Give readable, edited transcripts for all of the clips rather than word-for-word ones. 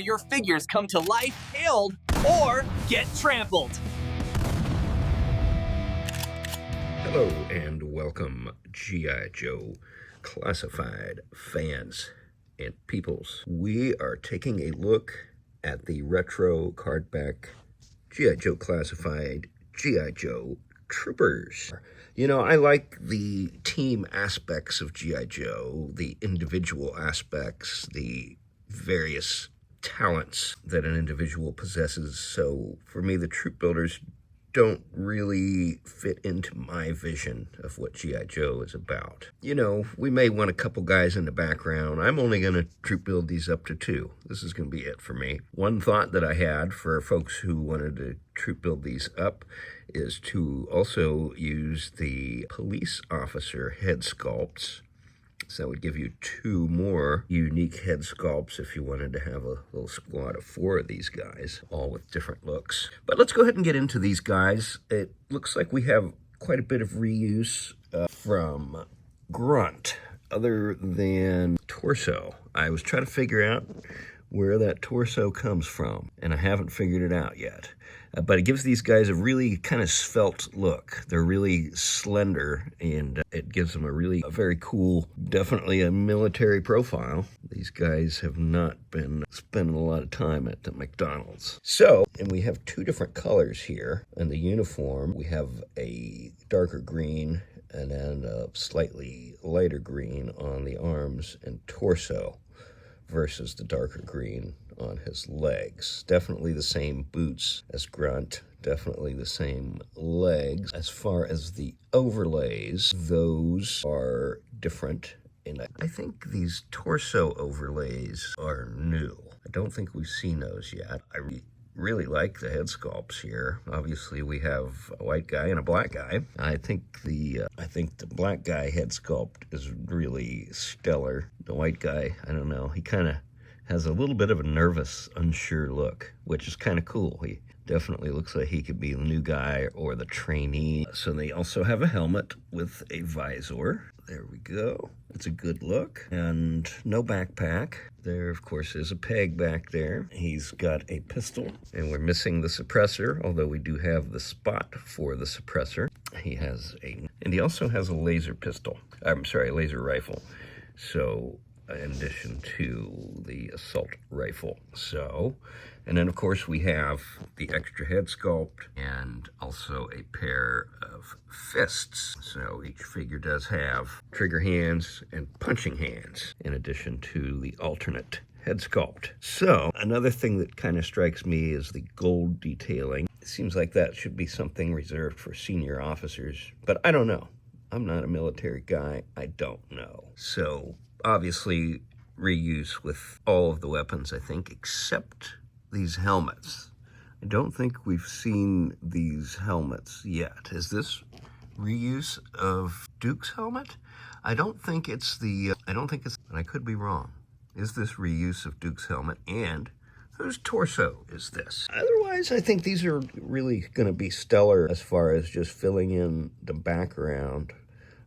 Your figures come to life, killed, or get trampled. Hello and welcome, G.I. Joe Classified fans and peoples. We are taking a look at the retro cardback G.I. Joe Classified G.I. Joe Troopers. You know, I like the team aspects of G.I. Joe, the individual aspects, the various talents that an individual possesses. So for me, the troop builders don't really fit into my vision of what G.I. Joe is about. You know, we may want a couple guys in the background. I'm only going to troop build these up to 2. This is going to be it for me. One thought that I had for folks who wanted to troop build these up is to also use the police officer head sculpts. So that would give you 2 more unique head sculpts if you wanted to have a little squad of 4 of these guys, all with different looks. But let's go ahead and get into these guys. It looks like we have quite a bit of reuse from Grunt, other than torso. I was trying to figure out where that torso comes from, and I haven't figured it out yet. But it gives these guys a really kind of svelte look. They're really slender, and it gives them a very cool, definitely a military profile. These guys have not been spending a lot of time at the McDonald's. So, and we have 2 different colors here. In the uniform, we have a darker green and then a slightly lighter green on the arms and torso versus the darker green on his legs. Definitely the same boots as Grunt, definitely the same legs. As far as the overlays, those are different. And I think these torso overlays are new. I don't think we've seen those yet. I really like the head sculpts here. Obviously, we have a white guy and a black guy. I think the black guy head sculpt is really stellar. The white guy, I don't know, he kind of has a little bit of a nervous, unsure look, which is kind of cool. He definitely looks like he could be the new guy or the trainee. So they also have a helmet with a visor. There we go. That's a good look. And no backpack. There, of course, is a peg back there. He's got a pistol, and we're missing the suppressor, although we do have the spot for the suppressor. And he also has a laser pistol. I'm sorry, a laser rifle. So, in addition to the assault rifle. So, and then of course we have the extra head sculpt and also a pair of fists. So each figure does have trigger hands and punching hands in addition to the alternate head sculpt. So another thing that kind of strikes me is the gold detailing. It seems like that should be something reserved for senior officers, but I don't know. I'm not a military guy. I don't know. So obviously reuse with all of the weapons, I think, except these helmets. I don't think we've seen these helmets yet. Is this reuse of Duke's helmet? I don't think it's, and I could be wrong. Is this reuse of Duke's helmet? And whose torso is this? Otherwise, I think these are really going to be stellar as far as just filling in the background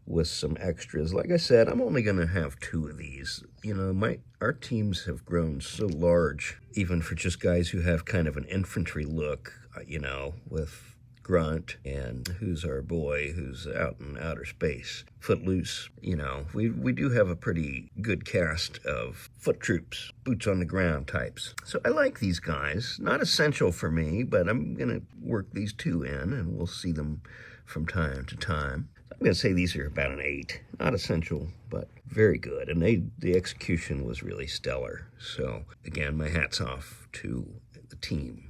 with some extras. Like I said, I'm only going to have 2 of these. You know, our teams have grown so large, even for just guys who have kind of an infantry look, you know, with Grunt and who's our boy who's out in outer space, Footloose. You know, we do have a pretty good cast of foot troops, boots on the ground types. So I like these guys. Not essential for me, but I'm going to work these 2 in and we'll see them from time to time. I'm going to say these are about an 8. Not essential, but very good. And the execution was really stellar. So, again, my hat's off to the team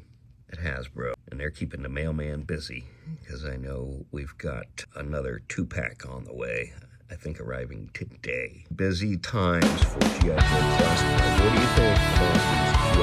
at Hasbro. And they're keeping the mailman busy because I know we've got another 2-pack on the way, I think arriving today. Busy times for G.I. Joe Classified. What do you think about these